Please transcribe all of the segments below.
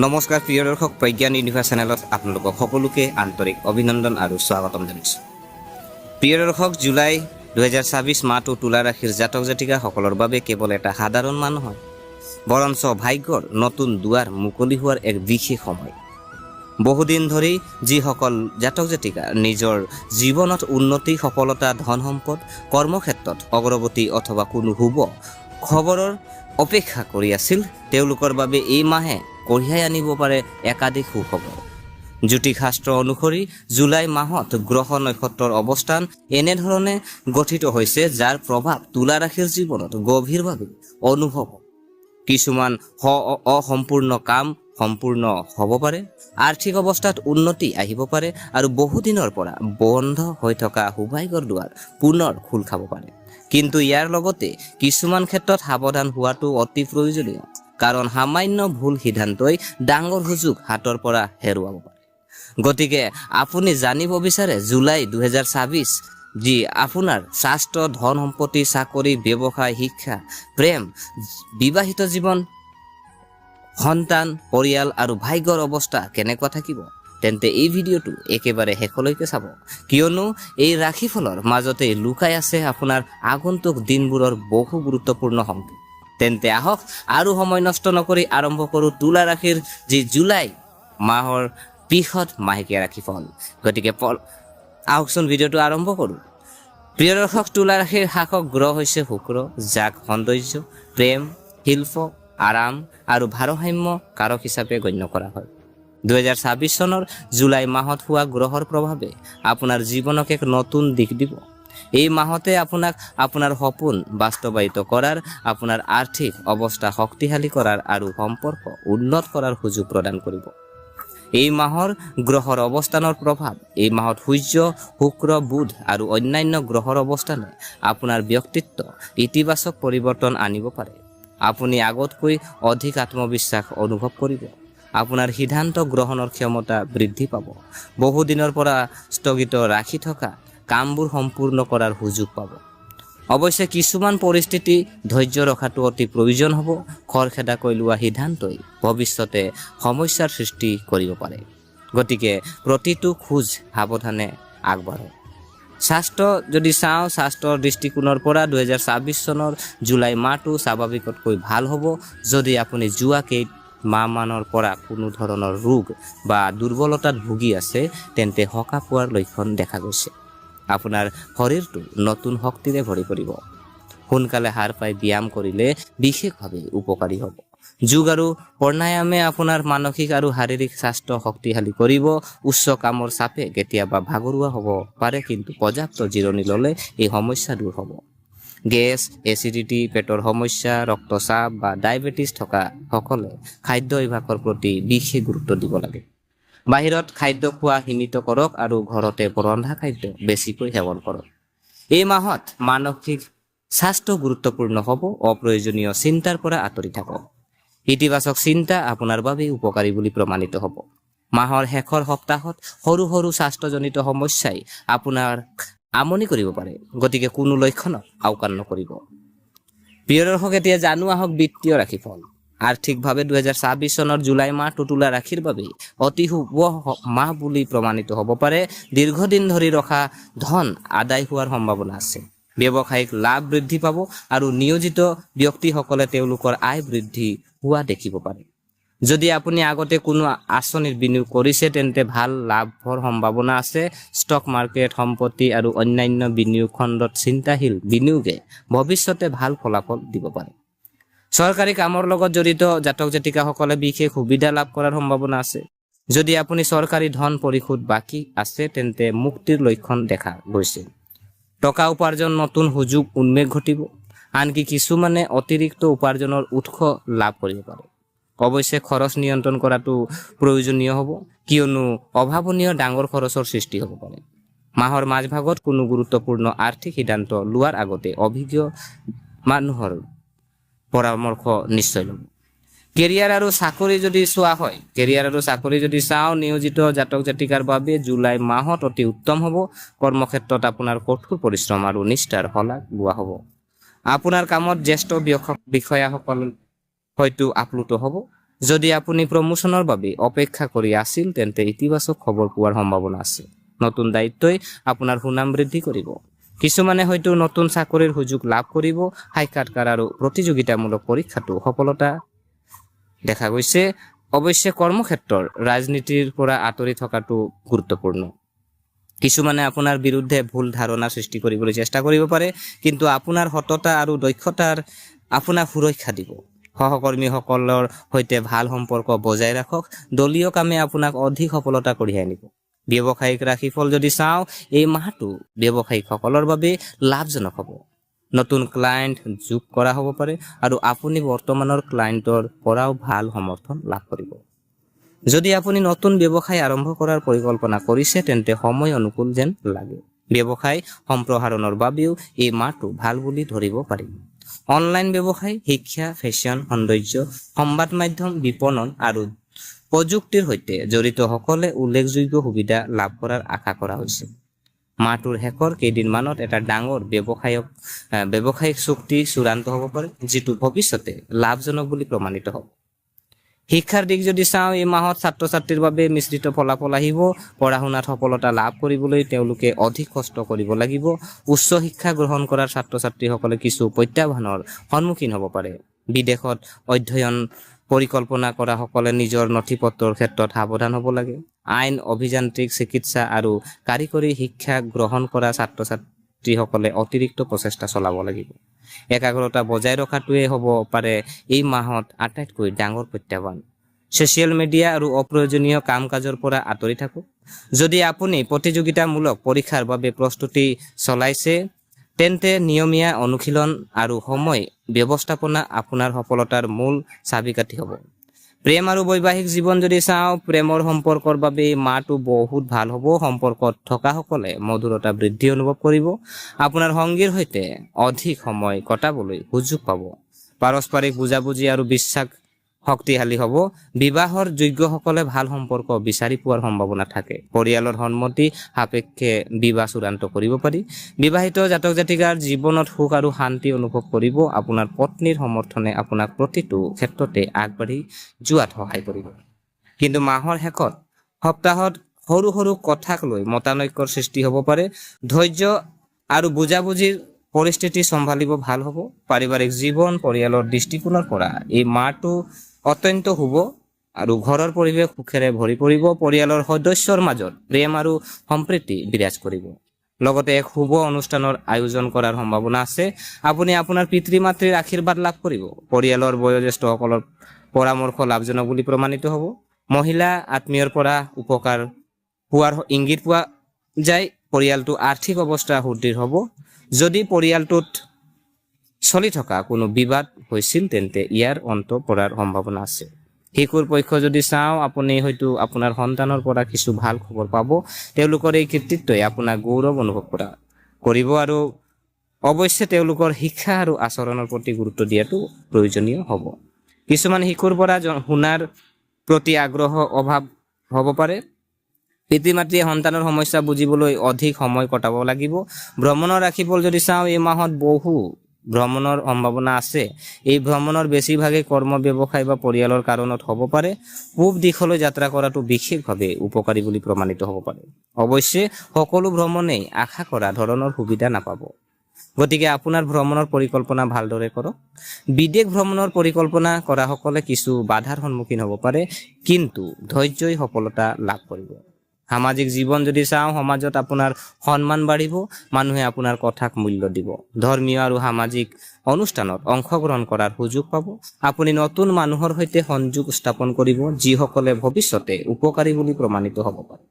নমস্কাৰ প্ৰিয় দৰ্শক, প্ৰজ্ঞান ইউনিভাৰ্ছ চেনেলত আপোনালোকক সকলোকে আন্তৰিক অভিনন্দন আৰু স্বাগতম জনাইছোঁ। প্ৰিয় দৰ্শক, জুলাই 2024 মাহটো তুলা ৰাশিৰ জাতক জাতিকাসকলৰ বাবে কেৱল এটা সাধাৰণ মাহ নহয়, বৰঞ্চ ভাগ্যৰ নতুন দুৱাৰ মুকলি হোৱাৰ এক বিশেষ সময়। বহুদিন ধৰি যিসকল জাতক জাতিকা নিজৰ জীৱনত উন্নতি, সফলতা, ধন সম্পদ, কৰ্মক্ষেত্ৰত অগ্ৰগতি অথবা কোনো শুভ খবৰৰ অপেক্ষা কৰি আছিল, তেওঁলোকৰ বাবে এই মাহে কঢ়িয়াই আনিব পাৰে একাধিক সুখবৰ। জ্যোতিষশাস্ত্ৰ অনুসৰি জুলাই মাহত গ্ৰহ নক্ষত্ৰৰ অৱস্থান এনেধৰণে গঠিত হৈছে, যাৰ প্ৰভাৱ তুলা ৰাশিৰ জীৱনত গভীৰভাৱে অনুভৱ হ'ব। কিছুমান অসম্পূৰ্ণ কাম সম্পূৰ্ণ হ'ব পাৰে, আৰ্থিক অৱস্থাত উন্নতি আহিব পাৰে আৰু বহুদিনৰ পৰা বন্ধ হৈ থকা সৌভাগ্যৰ দুৱাৰ পুনৰ খোল খাব পাৰে। কিন্তু ইয়াৰ লগতে কিছুমান ক্ষেত্ৰত সাৱধান হোৱাটো অতি প্ৰয়োজনীয়, কাৰণ সামান্য ভুল সিদ্ধান্তই ডাঙৰ সুযোগ হাতৰ পৰা হেৰুৱাব পাৰে। গতিকে আপুনি জানিব বিচাৰে জুলাই 2024 যি আপোনাৰ স্বাস্থ্য, ধন সম্পত্তি, চাকৰি, ব্যৱসায়, শিক্ষা, প্ৰেম, বিবাহিত জীৱন, সন্তান, পৰিয়াল আৰু ভাগ্যৰ অৱস্থা কেনেকুৱা থাকিব, তেন্তে এই ভিডিঅ'টো একেবাৰে শেষলৈকে চাব, কিয়নো এই ৰাশিফলৰ মাজতে লুকাই আছে আপোনাৰ আগন্তুক দিনবোৰৰ বহু গুৰুত্বপূৰ্ণ সংকেত। তেন্তে আহক আৰু সময় নষ্ট নকৰি আৰম্ভ কৰোঁ তুলা ৰাশিৰ যি জুলাই মাহৰ বৃহৎ মাহেকীয়া ৰাশিফল। গতিকে আহকচোন ভিডিঅ'টো আৰম্ভ কৰোঁ। প্ৰিয় দৰ্শক, তুলা ৰাশিৰ শাসক গ্ৰহ হৈছে শুক্ৰ, যাক সৌন্দৰ্য, প্ৰেম, শিল্প, আৰাম আৰু ভাৰসাম্য কাৰক হিচাপে গণ্য কৰা হয়। 2024 চনৰ জুলাই মাহত হোৱা গ্ৰহৰ প্ৰভাৱে আপোনাৰ জীৱনক এক নতুন দিশ দিব। এই মাহতে আপোনাক আপোনাৰ সপোন বাস্তৱায়িত কৰাৰ, আপোনাৰ আৰ্থিক অৱস্থা শক্তিশালী কৰাৰ আৰু সম্পৰ্ক উন্নত কৰাৰ সুযোগ প্ৰদান কৰিব। এই মাহৰ গ্ৰহৰ অৱস্থানৰ প্ৰভাৱ। এই মাহত সূৰ্য, শুক্ৰ, বুধ আৰু অন্যান্য গ্ৰহৰ অৱস্থানে আপোনাৰ ব্যক্তিত্ব ইতিবাচক পৰিৱৰ্তন আনিব পাৰে। আপুনি আগতকৈ অধিক আত্মবিশ্বাস অনুভৱ কৰিব। আপোনাৰ সিদ্ধান্ত গ্ৰহণৰ ক্ষমতা বৃদ্ধি পাব। বহুদিনৰ পৰা স্থগিত ৰাখি থকা কামবোৰ সম্পূৰ্ণ কৰাৰ সুযোগ পাব। অৱশ্যে কিছুমান পৰিস্থিতি ধৈৰ্য ৰখাটো অতি প্ৰয়োজন হ'ব। খৰখেদাকৈ লোৱা সিদ্ধান্তই ভৱিষ্যতে সমস্যাৰ সৃষ্টি কৰিব পাৰে। গতিকে প্ৰতিটো খোজ সাৱধানে আগবাঢ়ক। স্বাস্থ্য যদি চাওঁ, স্বাস্থ্যৰ দৃষ্টিকোণৰ পৰা 2024 চনৰ জুলাই মাহটো স্বাভাৱিকতকৈ ভাল হ'ব। যদি আপুনি যোৱা কেইমাহমানৰ পৰা কোনো ধৰণৰ ৰোগ বা দুৰ্বলতাত ভুগি আছে, তেন্তে সকাহ পোৱাৰ লক্ষণ দেখা গৈছে। আপোনাৰ শৰীৰটো নতুন শক্তিৰে ভৰি পৰিব। সোনকালে হাৰ পাই ব্যায়াম কৰিলে বিশেষভাৱে উপকাৰী হ'ব। যোগ আৰু প্ৰাণায়ামে আপোনাৰ মানসিক আৰু শাৰীৰিক স্বাস্থ্য শক্তিশালী কৰিব। উচ্চ কামৰ চাপে কেতিয়াবা ভাগৰুৱা হ'ব পাৰে, কিন্তু পৰ্যাপ্ত জিৰণি ল'লে এই সমস্যা দূৰ হ'ব। গেছ, এচিডিটি, পেটৰ সমস্যা, ৰক্তচাপ বা ডায়েবেটিছ থকা সকলে খাদ্য অভ্যাসৰ প্ৰতি বিশেষ গুৰুত্ব দিব লাগে। বাহিৰত খাদ্য খোৱা সীমিত কৰক আৰু ঘৰতে ৰন্ধা খাদ্য বেছিকৈ সেৱন কৰক। এই মাহত মানসিক স্বাস্থ্য গুৰুত্বপূৰ্ণ হ'ব। অপ্ৰয়োজনীয় চিন্তাৰ পৰা আঁতৰি থাকক। ইতিবাচক চিন্তা আপোনাৰ বাবে উপকাৰী বুলি প্ৰমাণিত হ'ব। মাহৰ শেষৰ সপ্তাহত সৰু সৰু স্বাস্থ্যজনিত সমস্যাই আপোনাৰ আমনি কৰিব পাৰে। গতিকে কোনো লক্ষণক আওকাণ নকৰিব। প্ৰিয় দৰ্শক, এতিয়া জানো আহক বিত্তীয় ৰাশিফল। আৰ্থিকভাৱে 2024 চনৰ জুলাই মাহটো তুলা ৰাশিৰ বাবে অতি শুভ মাহ বুলি প্ৰমাণিত হ'ব পাৰে। দীৰ্ঘদিন ধৰি ৰখা ধন আদায় হোৱাৰ সম্ভাৱনা আছে। ব্যৱসায়িক লাভ বৃদ্ধি পাব আৰু নিয়োজিত ব্যক্তিসকলে তেওঁলোকৰ আয় বৃদ্ধি হোৱা দেখিব পাৰে। যদি আপুনি আগতে কোনো আঁচনিত বিনিয়োগ কৰিছে, তেন্তে ভাল লাভৰ সম্ভাৱনা আছে। ষ্টক মাৰ্কেট, সম্পত্তি আৰু অন্যান্য বিনিয়োগ খণ্ডত চিন্তাশীল বিনিয়োগে ভৱিষ্যতে ভাল ফলাফল দিব পাৰে। চৰকাৰী কামৰ লগত জড়িত জাতক জাতিকাসকলে বিশেষ সুবিধা লাভ কৰাৰ সম্ভাৱনা আছে। যদি আপুনি চৰকাৰী ধন পৰিশোধ বাকী আছে, তেন্তে মুক্তিৰ লক্ষণ দেখা গৈছে। টকা উপাৰ্জন নতুন সুযোগ উন্মেষ ঘটিব। আনকি কিছুমানে অতিৰিক্ত উপাৰ্জনৰ উৎস লাভ কৰিব পাৰে। অৱশ্যে খৰচ নিয়ন্ত্ৰণ কৰাটো প্ৰয়োজনীয় হ'ব, কিয়নো অভাৱনীয় ডাঙৰ খৰচৰ সৃষ্টি হ'ব পাৰে। মাহৰ মাজভাগত কোনো গুৰুত্বপূৰ্ণ আৰ্থিক সিদ্ধান্ত লোৱাৰ আগতে অভিজ্ঞ মানুহৰ পৰামৰ্শ নিশ্চয় ল'ব। কেৰিয়াৰ আৰু চাকৰি যদি চোৱা হয়, কেৰিয়াৰ আৰু চাকৰি যদি চাওঁ, নিয়োজিত জাতক জাতিকাৰ বাবে জুলাই মাহত অতি উত্তম হ'ব। কৰ্মক্ষেত্ৰত আপোনাৰ কঠোৰ পৰিশ্ৰম আৰু নিষ্ঠাৰ শলাগ লোৱা হ'ব। আপোনাৰ কামত জ্যেষ্ঠ বিষয়াসকল হয়তো আপ্লুত হ'ব। যদি আপুনি প্ৰমোচনৰ বাবে অপেক্ষা কৰি আছিল তেন্তে ইতিবাচক খবৰ পোৱাৰ সম্ভাৱনা আছে। নতুন দায়িত্বই আপোনাৰ সুনাম বৃদ্ধি কৰিব। কিছুমানে হয়তো নতুন চাকৰিৰ সুযোগ লাভ কৰিব। সাক্ষাৎকাৰ আৰু প্ৰতিযোগিতামূলক পৰীক্ষাতো সফলতা দেখা গৈছে। অৱশ্যে কৰ্মক্ষেত্ৰৰ ৰাজনীতিৰ পৰা আঁতৰি থকাটো গুৰুত্বপূৰ্ণ। কিছুমানে আপোনাৰ বিৰুদ্ধে ভুল ধাৰণা সৃষ্টি কৰিবলৈ চেষ্টা কৰিব পাৰে, কিন্তু আপোনাৰ সততা আৰু দক্ষতাৰ আপোনাক সুৰক্ষা দিব। সহকৰ্মীসকলৰ সৈতে ভাল সম্পৰ্ক বজাই ৰাখক। দলীয় কামে আপোনাক অধিক সফলতা কঢ়িয়াই আনিব। ব্যৱসায়িক ৰাশিফল যদি চাওঁ, এই মাহটো ব্যৱসায়িকসকলৰ বাবে লাভজনক হ'ব। নতুন ক্লায়েণ্ট যোগ কৰা হ'ব পাৰে আৰু আপুনি বৰ্তমানৰ ক্লায়েণ্টৰ পৰাও ভাল সমৰ্থন লাভ কৰিব। যদি আপুনি নতুন ব্যৱসায় আৰম্ভ কৰাৰ পৰিকল্পনা কৰিছে তেন্তে সময় অনুকূল যেন লাগে। ব্যৱসায় সম্প্ৰসাৰণৰ বাবেও এই মাহটো ভাল বুলি ধৰিব পাৰি। অনলাইন ব্যৱসায়, শিক্ষা, ফেশ্বন, সৌন্দৰ্য, সংবাদ মাধ্যম, বিপণন আৰু প্ৰযুক্তিৰ সৈতে জড়িতসকলে উল্লেখযোগ্য সুবিধা লাভ কৰাৰ আশা কৰা হৈছে। মাহটোৰ শেষৰ কেইদিনমানত এটা ডাঙৰ ব্যৱসায়িক চুক্তি চূড়ান্ত হ'ব পাৰে, যিটো ভৱিষ্যতে লাভজনক বুলি প্ৰমাণিত হ'ব। শিক্ষাৰ দিশ যদি চাওঁ, এই মাহত ছাত্ৰ ছাত্ৰীৰ বাবে মিশ্ৰিত ফলাফল আহিব। পঢ়া শুনাত সফলতা লাভ কৰিবলৈ তেওঁলোকে অধিক কষ্ট কৰিব লাগিব। উচ্চ শিক্ষা গ্ৰহণ কৰাৰ ছাত্ৰ ছাত্ৰীসকলে কিছু প্ৰত্যাহ্বানৰ সন্মুখীন হ'ব পাৰে। বিদেশত অধ্যয়ন পৰিকল্পনা কৰা সকলে নিজৰ নথিপত্ৰৰ ক্ষেত্ৰত সাৱধান হ'ব লাগে। আইন, অভিযান্ত্ৰিক, চিকিৎসা আৰু কাৰিকৰী শিক্ষা গ্ৰহণ কৰা ছাত্ৰ ছাত্ৰীসকলে অতিৰিক্ত প্ৰচেষ্টা চলাব লাগিব। একাগ্ৰতা বজাই ৰখাটোৱে হ'ব পাৰে এই মাহত আটাইতকৈ ডাঙৰ প্ৰত্যাহ্বান। ছ'চিয়েল মিডিয়া আৰু অপ্ৰয়োজনীয় কাম কাজৰ পৰা আঁতৰি থাকক। যদি আপুনি প্ৰতিযোগিতামূলক পৰীক্ষাৰ বাবে প্ৰস্তুতি চলাইছে তেন্তে নিয়মীয়া অনুশীলন আৰু সময় ব্যৱস্থাপনা আপোনাৰ সফলতাৰ মূল চাবিকাঠি হ'ব। প্ৰেম আৰু বৈবাহিক জীৱন যদি চাওঁ, প্ৰেমৰ সম্পৰ্কৰ বাবে মাহটো বহুত ভাল হ'ব। সম্পৰ্কত থকাসকলে মধুৰতা বৃদ্ধি অনুভৱ কৰিব। আপোনাৰ সংগীৰ সৈতে অধিক সময় কটাবলৈ সুযোগ পাব। পাৰস্পৰিক বুজাবুজি আৰু বিশ্বাস শক্তিশালী হ'ব। বিবাহৰ যোগ্যসকলে ভাল সম্পৰ্ক বিচাৰি পোৱাৰ সম্ভাৱনা থাকে। পৰিয়ালৰ সন্মতি সাপেক্ষে বিবাহ চূড়ান্ত কৰিব পাৰি। বিবাহিত জাতক জাতিকাৰ জীৱনত সুখ আৰু শান্তি অনুভৱ কৰিব। আপোনাৰ পত্নীৰ সমৰ্থনে আপোনাক প্ৰতিটো ক্ষেত্ৰতে আগবাঢ়ি যোৱাত সহায় কৰিব। কিন্তু মাহৰ শেষত সপ্তাহত সৰু সৰু কথাক লৈ মতানৈক্যৰ সৃষ্টি হ'ব পাৰে। ধৈৰ্য আৰু বুজাবুজিৰ পৰিস্থিতি চম্ভালিব ভাল হ'ব। পাৰিবাৰিক জীৱন, পৰিয়ালৰ দৃষ্টিকোণৰ পৰা এই মাহটো অত্যন্ত শুভ আৰু ঘৰৰ পৰিৱেশ সুখেৰে ভৰি পৰিব। পৰিয়ালৰ সদস্যৰ মাজত প্ৰেম আৰু সম্প্ৰীতি বিৰাজ কৰিব। লগতে এক শুভ অনুষ্ঠানৰ আয়োজন কৰাৰ সম্ভাৱনা আছে। আপুনি আপোনাৰ পিতৃ মাতৃৰ আশীৰ্বাদ লাভ কৰিব। পৰিয়ালৰ বয়োজ্যেষ্ঠসকলৰ পৰামৰ্শ লাভজনক বুলি প্ৰমাণিত হ'ব। মহিলা আত্মীয়ৰ পৰা উপকাৰ পোৱাৰ ইংগিত পোৱা যায়। পৰিয়ালটো আৰ্থিক অৱস্থা সুদৃঢ় হ'ব। যদি পৰিয়ালটোত চলি থকা কোনো বিবাদ হৈছিল তেন্তে ইয়াৰ অন্ত পৰাৰ সম্ভাৱনা আছে। শিশুৰ পক্ষ যদি চাওঁ, আপুনি হয়তো আপোনাৰ সন্তানৰ পৰা কিছু ভাল খবৰ পাব। তেওঁলোকৰ এই কৃতিত্বই আপোনাক গৌৰৱ অনুভৱ কৰিব আৰু অৱশ্যে তেওঁলোকৰ শিক্ষা আৰু আচৰণৰ প্ৰতি গুৰুত্ব দিয়াটো প্ৰয়োজনীয় হ'ব। কিছুমান শিশুৰ পৰা শুনাৰ প্ৰতি আগ্ৰহ অভাৱ হ'ব পাৰে। পিতৃ মাতৃয়ে সন্তানৰ সমস্যা বুজিবলৈ অধিক সময় কটাব লাগিব। ভ্ৰমণৰ ৰাশিফল যদি চাওঁ, এই মাহত বহু ভ্ৰমণৰ সম্ভাৱনা আছে। এই ভ্ৰমণৰ বেছিভাগেই কৰ্ম, ব্যৱসায় বা পৰিয়ালৰ কাৰণত হ'ব পাৰে। পূব দিশলৈ যাত্ৰা কৰাটো বিশেষভাৱে উপকাৰী বুলি প্ৰমাণিত হ'ব পাৰে। অৱশ্যে সকলো ভ্ৰমণেই আশা কৰা ধৰণৰ সুবিধা নাপাব। গতিকে আপোনাৰ ভ্ৰমণৰ পৰিকল্পনা ভালদৰে কৰক। বিদেশ ভ্ৰমণৰ পৰিকল্পনা কৰা সকলে কিছু বাধাৰ সন্মুখীন হ'ব পাৰে, কিন্তু ধৈৰ্যই সফলতা লাভ কৰিব। সামাজিক জীৱন যদি চাওঁ, সমাজত আপোনাৰ সন্মান বাঢ়িব। মানুহে আপোনাৰ কথাক মূল্য দিব। ধৰ্মীয় আৰু সামাজিক অনুষ্ঠানত অংশগ্ৰহণ কৰাৰ সুযোগ পাব। আপুনি নতুন মানুহৰ সৈতে সংযোগ স্থাপন কৰিব, যিসকলে ভৱিষ্যতে উপকাৰী বুলি প্ৰমাণিত হ'ব পাৰে।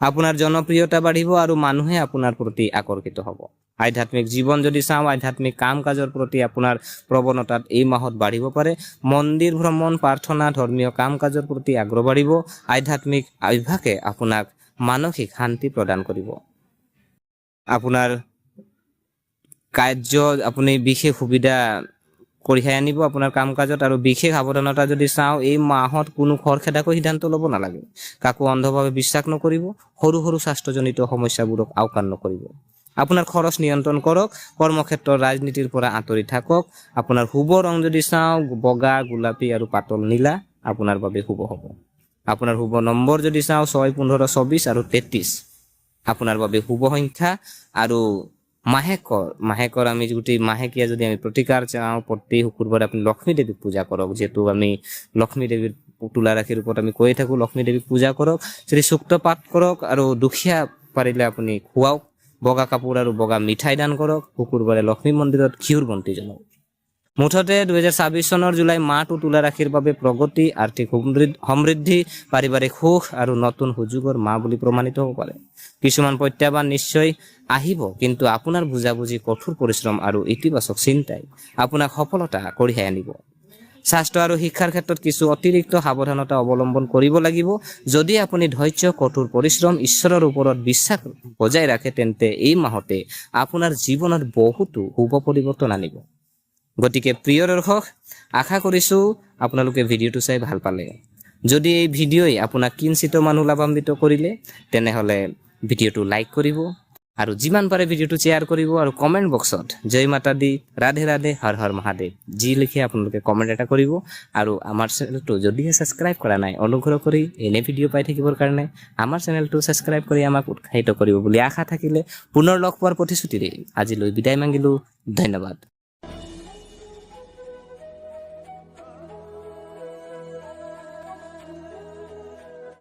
আপোনাৰ জনপ্ৰিয়তা বাঢ়িব আৰু মানুহে আপোনাৰ প্ৰতি আকৰ্ষিত হ'ব। আধ্যাত্মিক জীৱন যদি চাওঁ, আধ্যাত্মিক কাম কাজৰ প্ৰতি আপোনাৰ প্ৰৱণতাত এই মাহত বাঢ়িব পাৰে। মন্দিৰ ভ্ৰমণ, প্ৰাৰ্থনা, ধৰ্মীয় কাম কাজৰ প্ৰতি আগ্ৰহ বাঢ়িব। আধ্যাত্মিক অভ্যাসে আপোনাক মানসিক শান্তি প্ৰদান কৰিব। আপোনাৰ কাৰ্য আপুনি বিশেষ সুবিধা কঢ়িয়াই আনিব আপোনাৰ কাম কাজত। আৰু বিশেষ সাৱধানতা যদি চাওঁ, এই মাহত কোনো খৰখেদাকৈ সিদ্ধান্ত ল'ব নালাগে। কাকো অন্ধভাৱে বিশ্বাস নকৰিব। সৰু সৰু স্বাস্থ্যজনিত সমস্যাবোৰক আওকাণ নকৰিব। আপোনাৰ খৰচ নিয়ন্ত্ৰণ কৰক। কৰ্মক্ষেত্ৰৰ ৰাজনীতিৰ পৰা আঁতৰি থাকক। আপোনাৰ শুভ ৰং যদি চাওঁ, বগা, গোলাপী আৰু পাতল নীলা। আপোনাৰ বাবে শুভ হ'ব। আপোনাৰ শুভ নম্বৰ যদি চাওঁ 6, 15, 24 আৰু 33 আপোনাৰ বাবে শুভ সংখ্যা। আৰু মাহেকৰ আমি যদি মাহেকীয়া যদি আমি প্ৰতিকাৰ চাওঁ, প্ৰতি শুকুৰবাৰে আপুনি লক্ষ্মী দেৱীক পূজা কৰক। যিহেতু আমি লক্ষ্মী দেৱীৰ তুলা ৰাশিৰ ওপৰত আমি কৈয়ে থাকোঁ, লক্ষ্মী দেৱীক পূজা কৰক, শ্ৰী সূক্ত পাঠ কৰক আৰু দুখীয়া পাৰিলে আপুনি খুৱাওক। বগা কাপোৰ আৰু বগা মিঠাই দান কৰক। শুকুৰবাৰে লক্ষ্মী মন্দিৰত ঘিউৰ বন্তি জ্বলাওক। মুঠতে 2026 চনৰ জুলাই মাহটো তুলা ৰাশিৰ বাবে প্ৰগতি, আৰ্থিক সমৃদ্ধি, পাৰিবাৰিক সুখ আৰু নতুন সুযোগৰ মাহ বুলি প্ৰমাণিত হ'ব পাৰে। কিছুমান প্ৰত্যাহ্বান নিশ্চয় আহিব, কিন্তু আপোনাৰ বুজাবুজি, কঠোৰ পৰিশ্ৰম আৰু ইতিবাচক চিন্তাই আপোনাক সফলতা কঢ়িয়াই আনিব। স্বাস্থ্য আৰু শিক্ষাৰ ক্ষেত্ৰত কিছু অতিৰিক্ত সাৱধানতা অৱলম্বন কৰিব লাগিব। যদি আপুনি ধৈৰ্য, কঠোৰ পৰিশ্ৰম, ঈশ্বৰৰ ওপৰত বিশ্বাস বজাই ৰাখে, তেন্তে এই মাহতে আপোনাৰ জীৱনত বহুতো শুভ পৰিৱৰ্তন আনিব। গতিকে প্ৰিয় দৰ্শক, আশা কৰিছোঁ আপোনালোকে ভিডিঅ'টো চাই ভাল পালে। যদি এই ভিডিঅ'ই আপোনাক কিঞ্চিত মানুহ লাভান্বিত কৰিলে, তেনেহ'লে ভিডিঅ'টো লাইক কৰিব আৰু যিমান পাৰে ভিডিঅ'টো শ্বেয়াৰ কৰিব আৰু কমেণ্ট বক্সত জয় মাতা দি, ৰাধে ৰাধে, হৰ হৰ মহাদেৱ যি লিখে আপোনালোকে কমেণ্ট এটা কৰিব। আৰু আমাৰ চেনেলটো যদিহে ছাবস্ক্ৰাইব কৰা নাই, অনুগ্ৰহ কৰি এনে ভিডিঅ' পাই থাকিবৰ কাৰণে আমাৰ চেনেলটো ছাবস্ক্ৰাইব কৰি আমাক উৎসাহিত কৰিব বুলি আশা থাকিলে পুনৰ লগ পোৱাৰ প্ৰতিশ্ৰুতিৰে আজিলৈ বিদায় মাগিলোঁ। ধন্যবাদ।